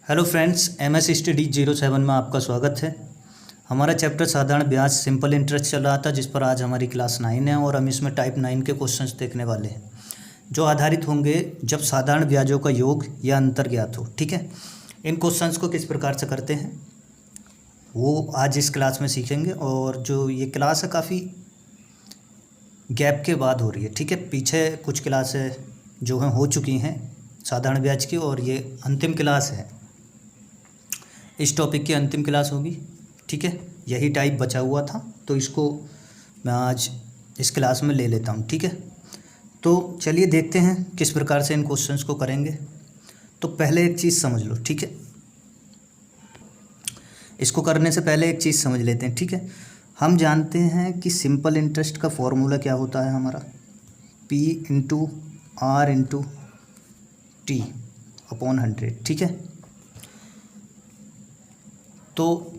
Hello friends, MS study 07 में आपका स्वागत है। हमारा चैप्टर साधारण ब्याज सिंपल इंटरेस्ट चल रहा था, जिस पर आज हमारी क्लास 9 है और हम इसमें टाइप 9 के क्वेश्चंस देखने वाले हैं जो आधारित होंगे जब साधारण ब्याजों का योग या अंतर ज्ञात हो। ठीक है, इन क्वेश्चंस को किस प्रकार से करते हैं वो आज इस क्लास में सीखेंगे। और जो ये क्लास है काफ़ी गैप के बाद हो रही है। ठीक है, पीछे कुछ क्लासें जो हैं हो चुकी हैं साधारण ब्याज की, और ये अंतिम क्लास है, इस टॉपिक की अंतिम क्लास होगी। ठीक है, यही टाइप बचा हुआ था तो इसको मैं आज इस क्लास में ले लेता हूँ। ठीक है, तो चलिए देखते हैं किस प्रकार से इन क्वेश्चंस को करेंगे। तो पहले एक चीज़ समझ लो। ठीक है, इसको करने से पहले एक चीज़ समझ लेते हैं। ठीक है, हम जानते हैं कि सिंपल इंटरेस्ट का फॉर्मूला क्या होता है हमारा, P into R into T upon 100। ठीक है, तो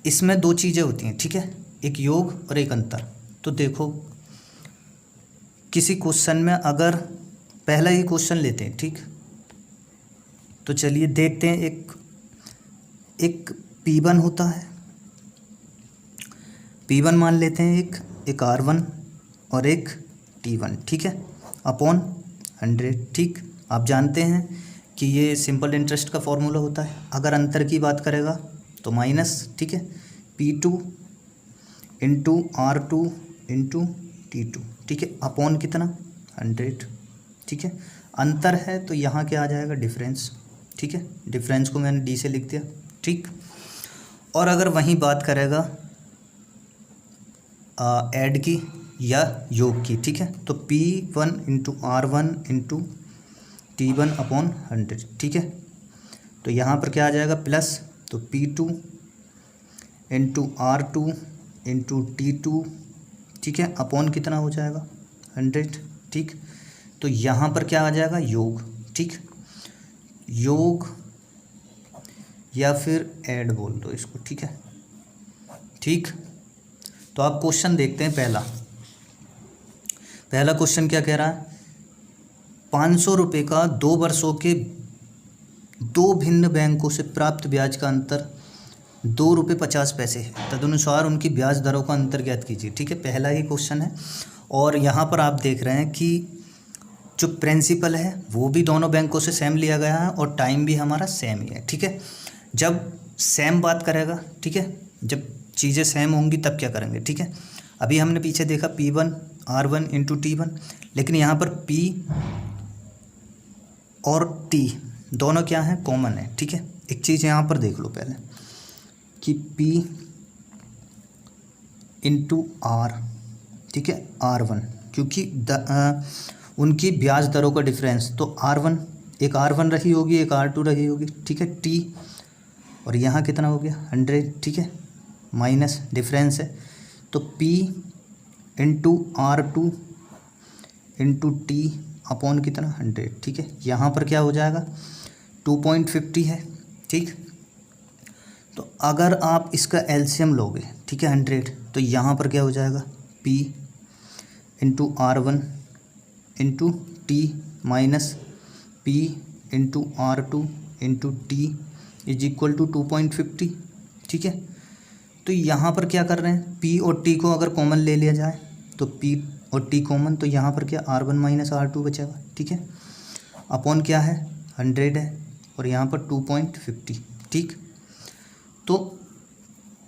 इसमें दो चीज़ें होती हैं। ठीक है, एक योग और एक अंतर। तो देखो, किसी क्वेश्चन में अगर पहला ही क्वेश्चन लेते हैं, ठीक, तो चलिए देखते हैं। एक P1 होता है, P1 मान लेते हैं, एक R1 और एक T1। ठीक है, अपॉन 100। ठीक, आप जानते हैं कि ये सिंपल इंटरेस्ट का फॉर्मूला होता है। अगर अंतर की बात करेगा तो माइनस। ठीक है, P2 into R2 into T2। ठीक है, अपॉन कितना 100। ठीक है, अंतर है तो यहाँ क्या आ जाएगा, डिफरेंस। ठीक है, डिफरेंस को मैंने D से लिख दिया। ठीक, और अगर वहीं बात करेगा ऐड की या योग की, ठीक है, तो P1 into R1 into T1 upon 100। ठीक है, तो यहाँ पर क्या आ जाएगा, प्लस, तो P2 into R2 into T2। ठीक है, अपॉन कितना हो जाएगा 100। ठीक, तो यहाँ पर क्या आ जाएगा, योग। ठीक, योग या फिर ऐड बोल दो इसको। ठीक है, ठीक, तो आप क्वेश्चन देखते हैं। पहला क्वेश्चन क्या कह रहा है, 500 रुपये का 2 वर्षों के 2 भिन्न बैंकों से प्राप्त ब्याज का अंतर 2 रुपये 50 पैसे है, तदनुसार उनकी ब्याज दरों का अंतर ज्ञात कीजिए। ठीक है, पहला ही क्वेश्चन है और यहाँ पर आप देख रहे हैं कि जो प्रिंसिपल है वो भी दोनों बैंकों से सेम लिया गया है और टाइम भी हमारा सेम ही है। ठीक है, जब सेम बात करेगा, ठीक है, जब चीज़ें सेम होंगी तब क्या करेंगे। ठीक है, अभी हमने पीछे देखा P1 R1 इंटू T1, लेकिन यहाँ पर P और T दोनों क्या हैं, कॉमन है। ठीक है, एक चीज़ यहाँ पर देख लो पहले कि P इंटू R, ठीक है, R1, क्योंकि उनकी ब्याज दरों का डिफरेंस, तो R1 एक R1 रही होगी, एक R2 रही होगी। ठीक है, T और यहाँ कितना हो गया 100। ठीक है, माइनस डिफरेंस है, तो P into R2 into T upon कितना 100। ठीक है, यहाँ पर क्या हो जाएगा 2.50 है। ठीक, तो अगर आप इसका एलसीएम लोगे, ठीक है, 100, तो यहाँ पर क्या हो जाएगा, P into R1 into T minus P into R2 into T is equal to 2.50। ठीक है, तो यहाँ पर क्या कर रहे हैं, P और T को अगर कॉमन ले लिया जाए तो P और T कॉमन, तो यहाँ पर क्या R1 माइनस R2 बचेगा। ठीक है, अपॉन क्या है 100 है और यहाँ पर 2.50। ठीक, तो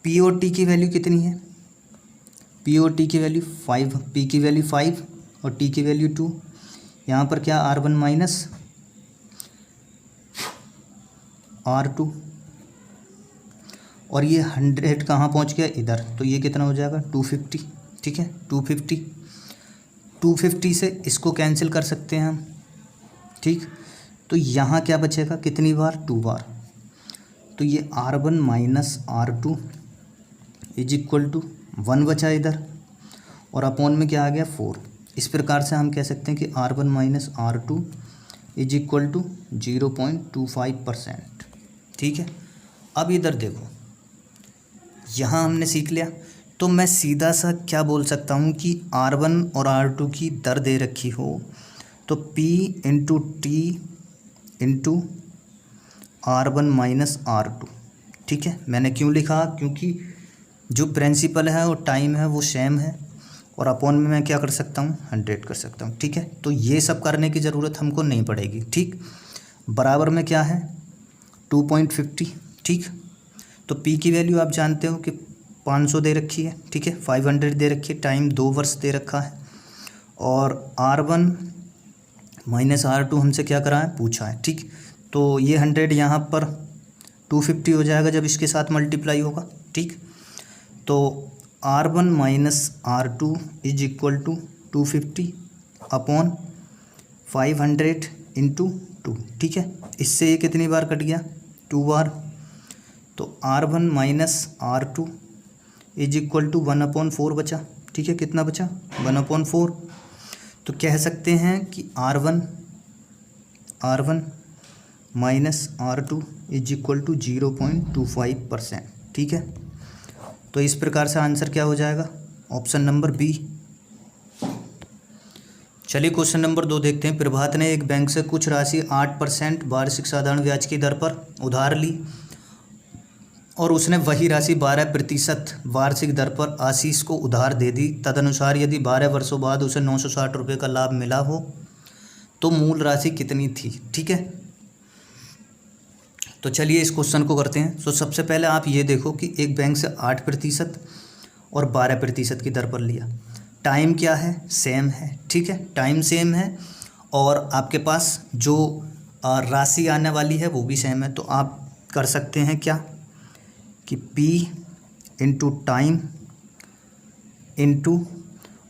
P और T की वैल्यू कितनी है, P और T की वैल्यू 5, P की वैल्यू 5 और T की वैल्यू 2। यहाँ पर क्या R1 माइनस R2, और ये 100 कहाँ पहुँच गया, इधर, तो ये कितना हो जाएगा 250। ठीक है, 250 से इसको कैंसिल कर सकते हैं हम। ठीक, तो यहाँ क्या बचेगा, कितनी बार, 2 बार, तो ये R1 minus R2 is equal to 1 बचा इधर, और अपॉन में क्या आ गया 4। इस प्रकार से हम कह सकते हैं कि R1 minus R2 is equal to 0.25%। ठीक है, अब इधर देखो, यहाँ हमने सीख लिया, तो मैं सीधा सा क्या बोल सकता हूँ कि R1 और R2 की दर दे रखी हो तो P into T into R1 minus R2, ठीक है। मैंने क्यों लिखा, क्योंकि जो प्रिंसिपल है और टाइम है वो सेम है, और अपॉन में मैं क्या कर सकता हूँ, 100 कर सकता हूँ, ठीक है। तो ये सब करने की ज़रूरत हमको नहीं पड़ेगी, ठीक। बराबर में क्या है 2.50, ठीक। तो P की वैल्यू आप जानते हो कि 500 दे रखी है, ठीक है, 500 दे रखी है, टाइम 2 वर्ष दे रखा है, और R1 माइनस R2 हमसे क्या करा है, पूछा है, ठीक। तो ये 100 यहाँ पर 250 हो जाएगा जब इसके साथ मल्टीप्लाई होगा, ठीक। तो R1 minus R2 is equal to 250 upon 500 into 2, ठीक है। इससे ये कितनी बार कट गया, 2 बार। तो R1 minus R2 is equal to 1/4 बचा, ठीक है। कितना बचा, 1/4। तो कह सकते हैं कि R1 minus R2 is equal to 0.25%, ठीक है। तो इस प्रकार से आंसर क्या हो जाएगा, ऑप्शन नंबर बी। चलिए क्वेश्चन नंबर 2 देखते हैं। प्रभात ने एक बैंक से कुछ राशि 8% वार्षिक साधारण ब्याज की दर पर उधार ली और उसने वही राशि 12% वार्षिक दर पर आशीष को उधार दे दी। तदनुसार यदि 12 वर्षों बाद उसे 960 रुपये का लाभ मिला हो तो मूल राशि कितनी थी, ठीक है। तो चलिए इस क्वेश्चन को करते हैं। तो सबसे पहले आप ये देखो कि एक बैंक से 8% और 12% की दर पर लिया। टाइम क्या है, सेम है, ठीक है, टाइम सेम है, और आपके पास जो राशि आने वाली है वो भी सेम है। तो आप कर सकते हैं क्या कि P इंटू टाइम इंटू,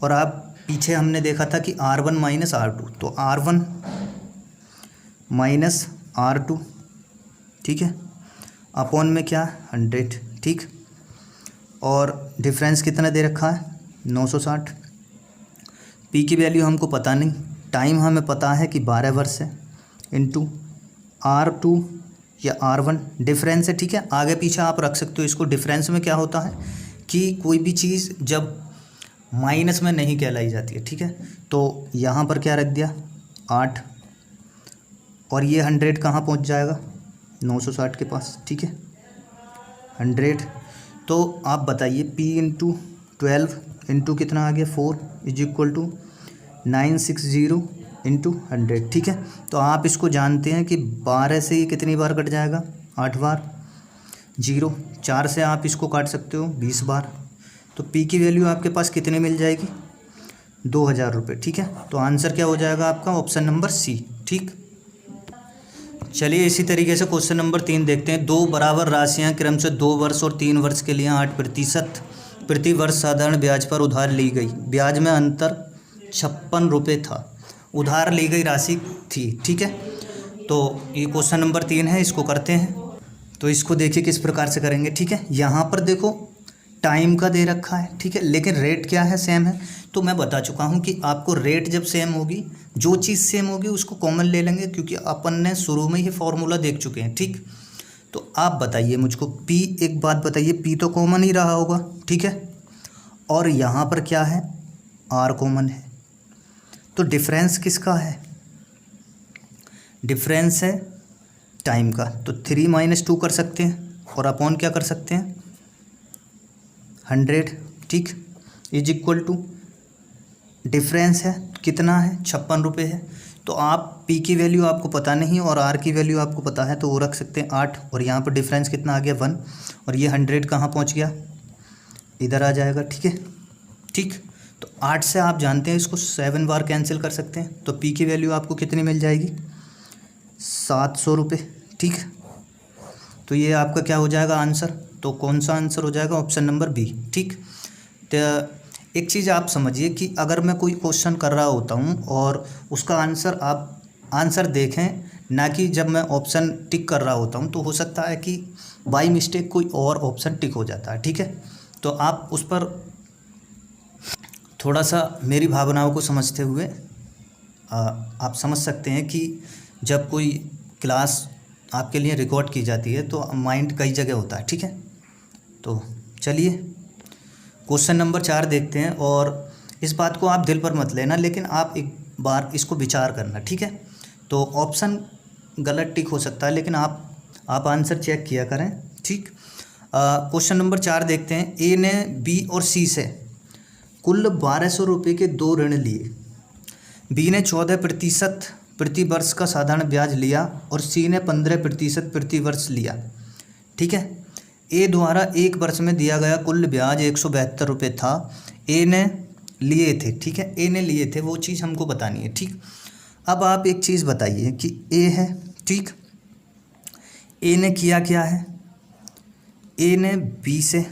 और आप पीछे हमने देखा था कि R1 माइनस R2, तो R1 माइनस R2, ठीक है, अपॉन में क्या 100, ठीक। और डिफरेंस कितना दे रखा है 960। P की वैल्यू हमको पता नहीं, टाइम हमें पता है कि 12 वर्ष है, इंटू R2 या R1 डिफरेंस है, ठीक है। आगे पीछे आप रख सकते हो इसको। डिफरेंस में क्या होता है कि कोई भी चीज़ जब माइनस में नहीं कहलाई जाती है, ठीक है। तो यहाँ पर क्या रख दिया 8, और ये 100 कहाँ पहुँच जाएगा 960 के पास, ठीक है, 100। तो आप बताइए P इंटू 12 इंटू कितना आ गया 4 इज इक्वल टू 960 इंटू 100, ठीक है। तो आप इसको जानते हैं कि 12 से ये कितनी बार कट जाएगा 8 बार, 0 4 से आप इसको काट सकते हो 20 बार। तो P की वैल्यू आपके पास कितनी मिल जाएगी 2000 रुपये, ठीक है। तो आंसर क्या हो जाएगा आपका ऑप्शन नंबर सी, ठीक। चलिए इसी तरीके से क्वेश्चन नंबर 3 देखते हैं। 2 बराबर राशियां क्रम से 2 वर्ष और 3 वर्ष के लिए 8% प्रति वर्ष साधारण ब्याज पर उधार ली गई। ब्याज में अंतर 56 रुपये था। उधार ली गई राशि थी, ठीक है। तो ये क्वेश्चन नंबर 3 है, इसको करते हैं। तो इसको देखिए किस प्रकार से करेंगे, ठीक है। यहाँ पर देखो टाइम का दे रखा है, ठीक है, लेकिन रेट क्या है, सेम है। तो मैं बता चुका हूँ कि आपको रेट जब सेम होगी, जो चीज़ सेम होगी उसको कॉमन ले लेंगे, क्योंकि अपन ने शुरू में ही फॉर्मूला देख चुके हैं, ठीक। तो आप बताइए मुझको P, एक बात बताइए, P तो कॉमन ही रहा होगा, ठीक है, और यहाँ पर क्या है R कॉमन है। तो डिफरेंस किसका है, डिफरेंस है टाइम का। तो 3 - 2 कर सकते हैं, और अपॉन क्या कर सकते हैं 100, ठीक, इज इक्वल टू डिफरेंस है कितना है 56 रुपये है। तो आप P की वैल्यू आपको पता नहीं और R की वैल्यू आपको पता है, तो वो रख सकते हैं 8, और यहाँ पर डिफरेंस कितना आ गया 1, और ये 100 कहाँ पहुँच गया, इधर आ जाएगा, ठीक है, ठीक। तो 8 से आप जानते हैं इसको 7 बार कैंसिल कर सकते हैं। तो P की वैल्यू आपको कितनी मिल जाएगी 700 रुपये, ठीक। तो ये आपका क्या हो जाएगा आंसर, तो कौन सा आंसर हो जाएगा ऑप्शन नंबर बी, ठीक। तो एक चीज़ आप समझिए कि अगर मैं कोई क्वेश्चन कर रहा होता हूँ और उसका आंसर आप आंसर देखें, ना कि जब मैं ऑप्शन टिक कर रहा होता हूँ, तो हो सकता है कि बाय मिस्टेक कोई और ऑप्शन टिक हो जाता है, ठीक है। तो आप उस पर थोड़ा सा मेरी भावनाओं को समझते हुए आप समझ सकते हैं कि जब कोई क्लास आपके लिए रिकॉर्ड की जाती है तो माइंड कई जगह होता है, ठीक है। तो चलिए क्वेश्चन नंबर 4 देखते हैं, और इस बात को आप दिल पर मत लेना, लेकिन आप एक बार इसको विचार करना, ठीक है। तो ऑप्शन गलत टिक हो सकता है, लेकिन आप आप आंसर चेक किया करें, ठीक। क्वेश्चन नंबर 4 देखते हैं। ए ने बी और सी से कुल 1200 रुपये के 2 ऋण लिए। बी ने 14% प्रति वर्ष का साधारण ब्याज लिया और सी ने 15% प्रति वर्ष लिया, ठीक है। ए द्वारा 1 वर्ष में दिया गया कुल ब्याज 172 रुपये था। ए ने लिए थे, ठीक है, ए ने लिए थे, वो चीज़ हमको बतानी है, ठीक। अब आप एक चीज़ बताइए कि ए है, ठीक, ए ने किया क्या है, ए ने बी से,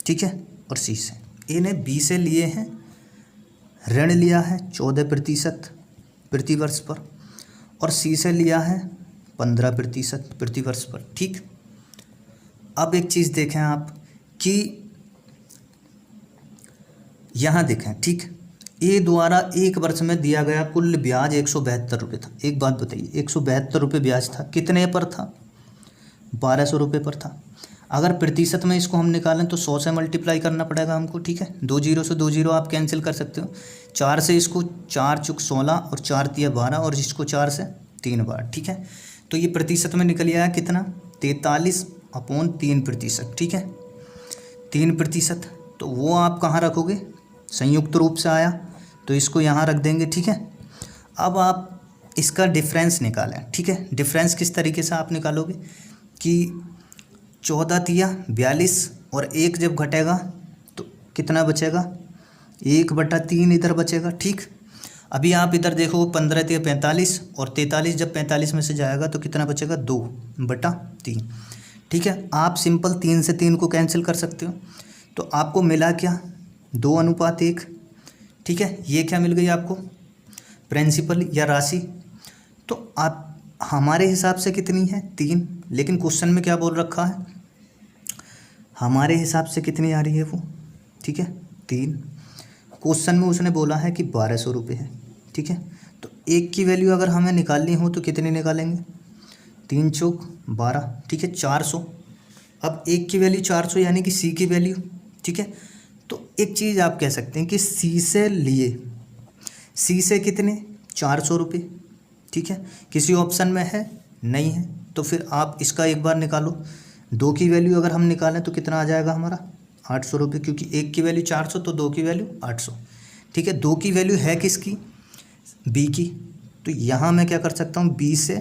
ठीक है, और सी से। ए ने बी से लिए हैं, ऋण लिया है 14% प्रति वर्ष पर, और सी से लिया है 15% प्रति वर्ष पर, ठीक। अब एक चीज़ देखें आप कि यहाँ देखें, ठीक, ए द्वारा 1 वर्ष में दिया गया कुल ब्याज 172 रुपये था। एक बात बताइए, 172 रुपये ब्याज था, कितने पर था, 1200 रुपये पर था। अगर प्रतिशत में इसको हम निकालें तो 100 से मल्टीप्लाई करना पड़ेगा हमको, ठीक है। 2 जीरो से 2 जीरो आप कैंसिल कर सकते हो। 4 से इसको 4 चुक 16 और 4 तिया 12 और इसको 4 से 3 बार, ठीक है। तो ये प्रतिशत में निकल आया कितना, 43/3%, ठीक है, 3%। तो वो आप कहाँ रखोगे, संयुक्त रूप से आया तो इसको यहाँ रख देंगे, ठीक है। अब आप इसका डिफरेंस निकालें, ठीक है। डिफरेंस किस तरीके से आप निकालोगे कि 14 तिया 42 और 1 जब घटेगा तो कितना बचेगा, 1/3 इधर बचेगा, ठीक। अभी आप इधर देखो 15 तिया 45 और 43 जब 45 में से जाएगा तो कितना बचेगा, 2/3, ठीक है। आप सिंपल 3 से 3 को कैंसिल कर सकते हो। तो आपको मिला क्या, 2:1, ठीक है। ये क्या मिल गई आपको, प्रिंसिपल या राशि। तो आप हमारे हिसाब से कितनी है, 3, लेकिन क्वेश्चन में क्या बोल रखा है, हमारे हिसाब से कितनी आ रही है वो, ठीक है, 3। क्वेश्चन में उसने बोला है कि 1200 रुपये है, ठीक है। तो 1 की वैल्यू अगर हमें निकालनी हो तो कितनी निकालेंगे, 3 चौक 12, ठीक है, 400। अब 1 की वैल्यू 400 यानी कि सी की वैल्यू, ठीक है। तो एक चीज़ आप कह सकते हैं कि सी से लिए, सी से कितने, 400 रुपये, ठीक है। किसी ऑप्शन में है, नहीं है, तो फिर आप इसका एक बार निकालो। 2 की वैल्यू अगर हम निकालें तो कितना आ जाएगा हमारा, 800 रुपये, क्योंकि 1 की वैल्यू 400 तो 2 की वैल्यू 800, ठीक है। 2 की वैल्यू है किसकी, बी की। तो यहाँ मैं क्या कर सकता हूँ, बी से,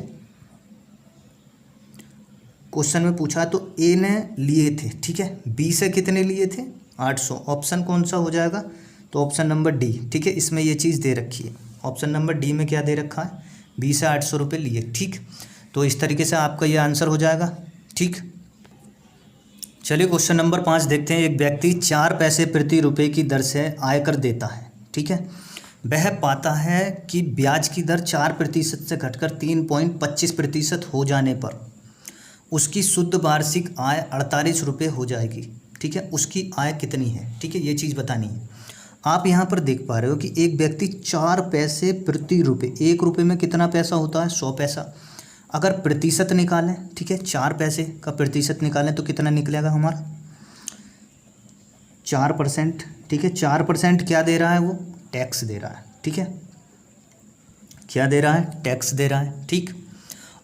क्वेश्चन में पूछा तो ए ने लिए थे, ठीक है, बी से कितने लिए थे, 800। ऑप्शन कौन सा हो जाएगा, तो ऑप्शन नंबर डी, ठीक है। इसमें ये चीज़ दे रखी है, ऑप्शन नंबर डी में क्या दे रखा है, बी से 800 रुपये लिए, ठीक। तो इस तरीके से आपका ये आंसर हो जाएगा, ठीक। चलिए क्वेश्चन नंबर 5 देखते हैं। एक व्यक्ति 4 पैसे प्रति रुपये की दर से आयकर देता है, ठीक है। वह पाता है कि ब्याज की दर 4% से घटकर 3.25% हो जाने पर उसकी शुद्ध वार्षिक आय 48 रुपये हो जाएगी, ठीक है। उसकी आय कितनी है, ठीक है, ये चीज़ बतानी है। आप यहाँ पर देख पा रहे हो कि एक व्यक्ति 4 पैसे प्रति रुपये, 1 रुपये में कितना पैसा होता है, 100 पैसा। अगर प्रतिशत निकालें, ठीक है, 4 पैसे का प्रतिशत निकालें तो कितना निकलेगा हमारा, 4%, ठीक है। 4% क्या दे रहा है, वो टैक्स दे रहा है, ठीक है, क्या दे रहा है, टैक्स दे रहा है, ठीक।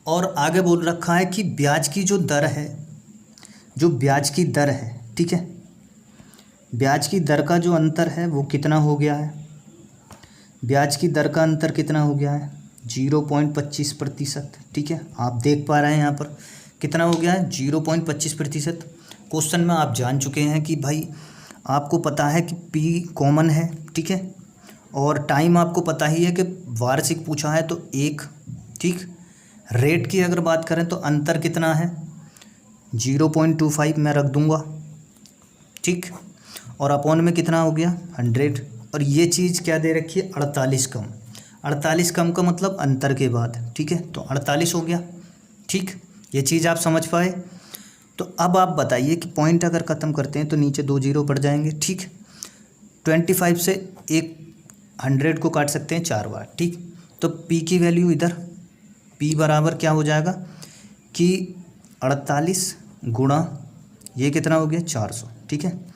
और आगे बोल रखा है कि ब्याज की जो दर है, जो ब्याज की दर है, ठीक है, ब्याज की दर का जो अंतर है वो कितना हो गया है, ब्याज की दर का अंतर कितना हो गया है, 0.25%, ठीक है। आप देख पा रहे हैं यहाँ पर कितना हो गया है, 0.25%। क्वेश्चन में आप जान चुके हैं कि भाई आपको पता है कि पी कॉमन है, ठीक है, और टाइम आपको पता ही है कि वार्षिक पूछा है तो 1, ठीक। रेट की अगर बात करें तो अंतर कितना है, 0.25 मैं रख दूंगा, ठीक। और अपॉन में कितना हो गया, 100। और ये चीज़ क्या दे रखी है, 48 कम। 48 कम का मतलब अंतर के बाद, ठीक है, तो 48 हो गया, ठीक। ये चीज़ आप समझ पाए। तो अब आप बताइए कि पॉइंट अगर ख़त्म करते हैं तो नीचे 2 जीरो पड़ जाएंगे, ठीक। 25 से एक 100 को काट सकते हैं 4 बार, ठीक। तो पी की वैल्यू इधर, पी बराबर क्या हो जाएगा कि 48 गुणा ये कितना हो गया, 400, ठीक है।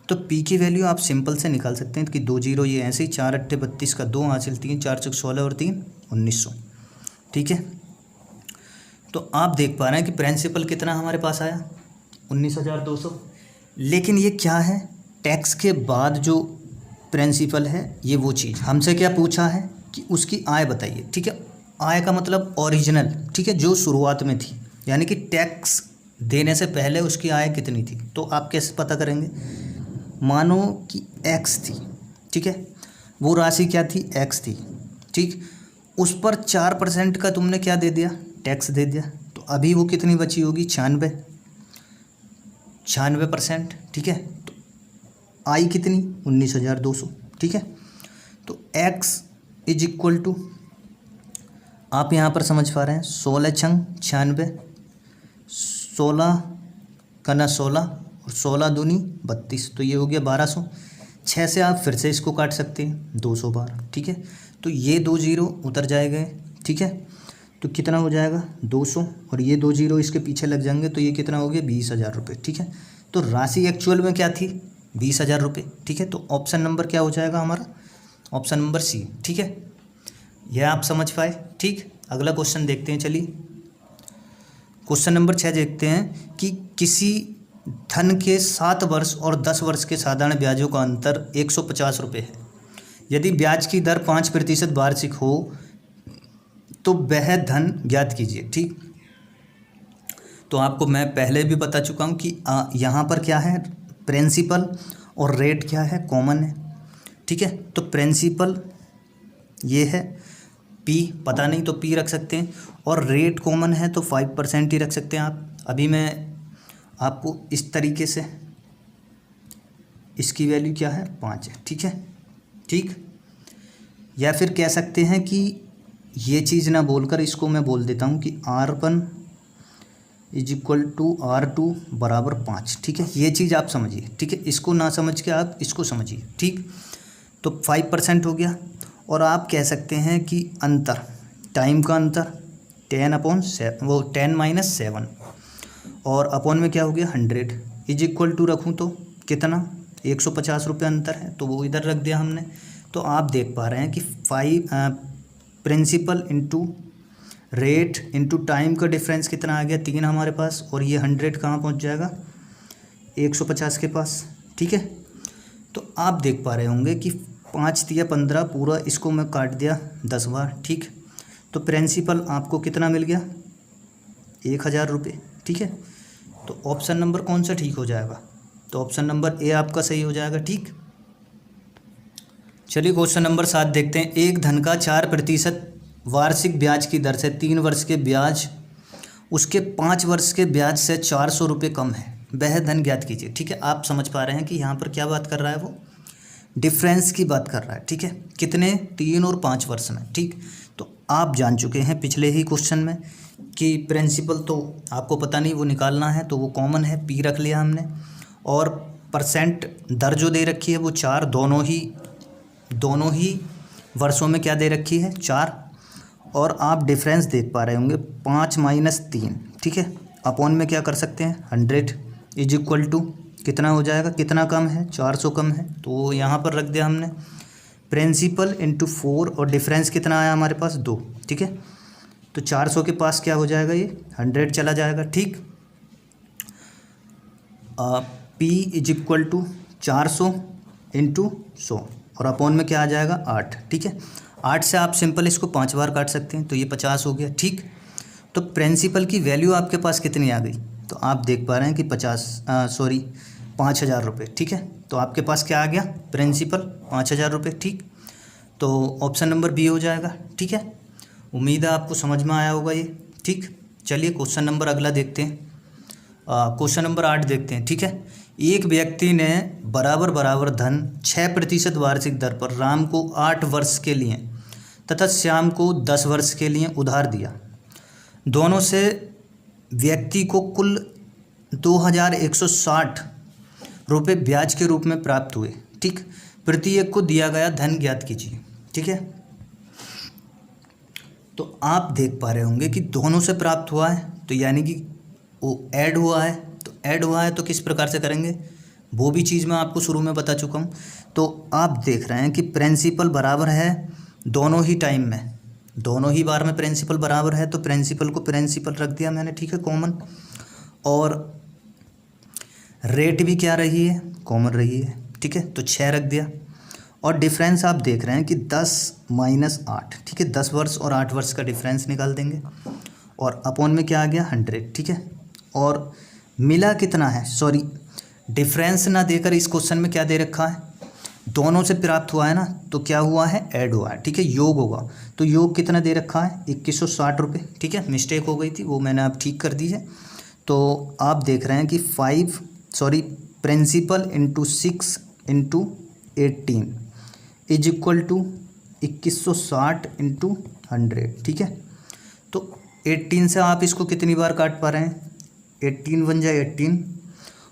तो पी की वैल्यू आप सिंपल से निकाल सकते हैं कि 2 जीरो ये ऐसे ही, 4 अट्ठे 32 का 2 हासिल 3, 4 चौक 16 और 3 1900, ठीक है। तो आप देख पा रहे हैं कि प्रिंसिपल कितना हमारे पास आया 19,200। लेकिन ये क्या है, टैक्स के बाद जो प्रिंसिपल है ये वो चीज़ हमसे क्या पूछा है कि उसकी आय बताइए। ठीक है, आय का मतलब ओरिजिनल, ठीक है, जो शुरुआत में थी, यानी कि टैक्स देने से पहले उसकी आय कितनी थी। तो आप कैसे पता करेंगे, मानो कि एक्स थी, ठीक है, वो राशि क्या थी, एक्स थी, ठीक, उस पर 4% का तुमने क्या दे दिया, टैक्स दे दिया, तो अभी वो कितनी बची होगी, 96%, ठीक है। तो आई कितनी, 19,200, ठीक है। तो एक्स इज इक्वल टू, आप यहाँ पर समझ पा रहे हैं, 16 छंग 96, 16 का ना 16 और 16 दूनी 32, तो ये हो गया 1200। 6 से आप फिर से इसको काट सकते हैं, 200 बार, ठीक है। तो ये 2 जीरो उतर जाएंगे, ठीक है, तो कितना हो जाएगा 200, और ये 2 जीरो इसके पीछे लग जाएंगे, तो ये कितना हो गया 20,000 रुपये, ठीक है। तो राशि एक्चुअल में क्या थी, 20,000 रुपये, ठीक है। तो ऑप्शन नंबर क्या हो जाएगा हमारा, ऑप्शन नंबर सी, ठीक है। यह आप समझ पाए, ठीक। अगला क्वेश्चन देखते हैं, चलिए क्वेश्चन नंबर 6 देखते हैं कि किसी धन के 7 वर्ष और 10 वर्ष के साधारण ब्याजों का अंतर 150 रुपये है। यदि ब्याज की दर 5% वार्षिक हो तो वह धन ज्ञात कीजिए, ठीक। तो आपको मैं पहले भी बता चुका हूँ कि यहाँ पर क्या है, प्रिंसिपल और रेट क्या है, कॉमन है, ठीक है। तो प्रिंसिपल ये है, पी पता नहीं तो पी रख सकते हैं, और रेट कॉमन है तो 5% ही रख सकते हैं आप। अभी मैं आपको इस तरीके से, इसकी वैल्यू क्या है, 5 है, ठीक है, ठीक। या फिर कह सकते हैं कि ये चीज़ ना बोलकर इसको मैं बोल देता हूँ कि R1 is equal to R2 बराबर 5, ठीक है। ये चीज़ आप समझिए, ठीक है, इसको ना समझ के आप इसको समझिए, ठीक। तो 5% हो गया, और आप कह सकते हैं कि अंतर, टाइम का अंतर 10/7, वो 10 - 7, और अपॉन में क्या हो गया 100 इज इक्वल टू रखूँ तो कितना, 150 रुपये अंतर है, तो वो इधर रख दिया हमने। तो आप देख पा रहे हैं कि 5 principal into rate into time का डिफरेंस कितना आ गया, 3 हमारे पास, और ये 100 कहाँ पहुँच जाएगा, 150 के पास, ठीक है। तो आप देख पा रहे होंगे कि 5 तिया 15, पूरा इसको मैं काट दिया 10 बार, ठीक। तो प्रिंसिपल आपको कितना मिल गया, 1,000 रुपये, ठीक है। तो ऑप्शन नंबर कौन सा ठीक हो जाएगा, तो ऑप्शन नंबर ए आपका सही हो जाएगा, ठीक। चलिए क्वेश्चन नंबर 7 देखते हैं। एक धन का 4% वार्षिक ब्याज की दर से 3 वर्ष के ब्याज उसके 5 वर्ष के ब्याज से 400 रुपये कम है, वह धन ज्ञात कीजिए, ठीक है। आप समझ पा रहे हैं कि यहाँ पर क्या बात कर रहा है, वो डिफरेंस की बात कर रहा है, ठीक है, कितने, 3 और 5 वर्ष में, ठीक। तो आप जान चुके हैं पिछले ही क्वेश्चन में कि प्रिंसिपल तो आपको पता नहीं, वो निकालना है, तो वो कॉमन है, पी रख लिया हमने, और परसेंट दर जो दे रखी है वो 4, दोनों ही वर्षों में क्या दे रखी है, 4, और आप डिफरेंस देख पा रहे होंगे 5 - 3, ठीक है। अपॉन में क्या कर सकते हैं 100 इज इक्वल टू कितना हो जाएगा, कितना कम है, 400 कम है, तो यहाँ पर रख दिया हमने प्रिंसिपल इंटू 4, और डिफरेंस कितना आया हमारे पास 2, ठीक है। तो 400 के पास क्या हो जाएगा, ये 100 चला जाएगा, ठीक। P is equal to 400 into 100, और अपॉन में क्या आ जाएगा 8, ठीक है। 8 से आप सिंपल इसको 5 बार काट सकते हैं, तो ये 50 हो गया, ठीक। तो प्रिंसिपल की वैल्यू आपके पास कितनी आ गई, तो आप देख पा रहे हैं कि 5,000 रुपये, ठीक है। तो आपके पास क्या आ गया, प्रिंसिपल 5,000 रुपये, ठीक। तो ऑप्शन नंबर बी हो जाएगा, ठीक है। उम्मीद है आपको समझ में आया होगा ये, ठीक। चलिए क्वेश्चन नंबर अगला देखते हैं, क्वेश्चन नंबर 8 देखते हैं, ठीक है। एक व्यक्ति ने बराबर धन 6% वार्षिक दर पर राम को 8 वर्ष के लिए तथा श्याम को 10 वर्ष के लिए उधार दिया। दोनों से व्यक्ति को कुल 2,160 रुपये ब्याज के रूप में प्राप्त हुए, ठीक। प्रत्येक को दिया गया धन ज्ञात कीजिए, ठीक है। तो आप देख पा रहे होंगे कि दोनों से प्राप्त हुआ है, तो यानी कि वो ऐड हुआ है, तो किस प्रकार से करेंगे, वो भी चीज़ मैं आपको शुरू में बता चुका हूँ। तो आप देख रहे हैं कि प्रिंसिपल बराबर है दोनों ही टाइम में, दोनों ही बार में प्रिंसिपल बराबर है तो प्रिंसिपल को प्रिंसिपल रख दिया मैंने, ठीक है, कॉमन। और रेट भी क्या रही है, कॉमन रही है, ठीक है, तो 6 रख दिया। और डिफरेंस आप देख रहे हैं कि 10 माइनस 8, ठीक है, 10 वर्ष और 8 वर्ष का डिफरेंस निकाल देंगे। और अपॉन में क्या आ गया 100, ठीक है। और मिला कितना है, सॉरी डिफरेंस ना देकर इस क्वेश्चन में क्या दे रखा है, दोनों से प्राप्त हुआ है ना, तो क्या हुआ है, ऐड हुआ है, ठीक है, योग होगा। तो योग कितना दे रखा है 2160 रुपये, ठीक है, मिस्टेक हो गई थी वो मैंने अब ठीक कर दी है। तो आप देख रहे हैं कि principal into 6 into 18 is equal to 2160 into 100, ठीक है। तो 18 से आप इसको कितनी बार काट पा रहे हैं, 18 1 जा 18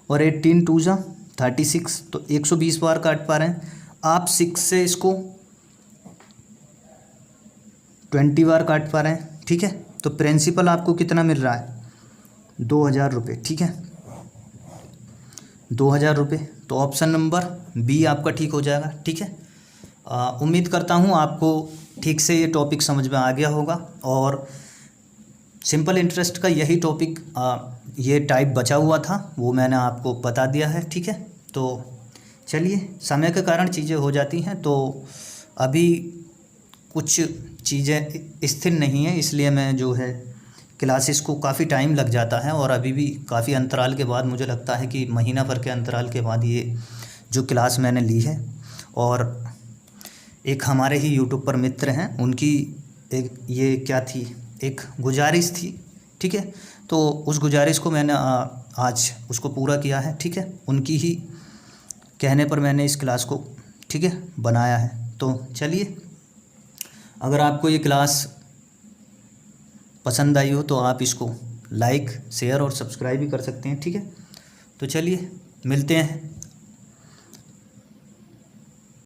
और 18 2 जा 36, तो 120 बार काट पा रहे हैं आप। 6 से इसको 20 बार काट पा रहे हैं, ठीक है। तो प्रिंसिपल आपको कितना मिल रहा है, 2000 रुपये, ठीक है, 2000 रुपये। तो ऑप्शन नंबर बी आपका ठीक हो जाएगा, ठीक है। उम्मीद करता हूँ आपको ठीक से ये टॉपिक समझ में आ गया होगा। और सिंपल इंटरेस्ट का यही टॉपिक ये टाइप बचा हुआ था, वो मैंने आपको बता दिया है, ठीक है। तो चलिए, समय के कारण चीज़ें हो जाती हैं, तो अभी कुछ चीज़ें स्थिर नहीं है, इसलिए मैं जो है क्लासेस को काफ़ी टाइम लग जाता है। और अभी भी काफ़ी अंतराल के बाद, मुझे लगता है कि महीना भर के अंतराल के बाद ये जो क्लास मैंने ली है। और एक हमारे ही यूट्यूब पर मित्र हैं, उनकी एक ये क्या थी, एक गुजारिश थी, ठीक है। तो उस गुजारिश को मैंने आज उसको पूरा किया है, ठीक है। उनकी ही कहने पर मैंने इस क्लास को, ठीक है, बनाया है। तो चलिए, अगर आपको ये क्लास पसंद आई हो तो आप इसको लाइक, शेयर और सब्सक्राइब भी कर सकते हैं, ठीक है। तो चलिए, मिलते हैं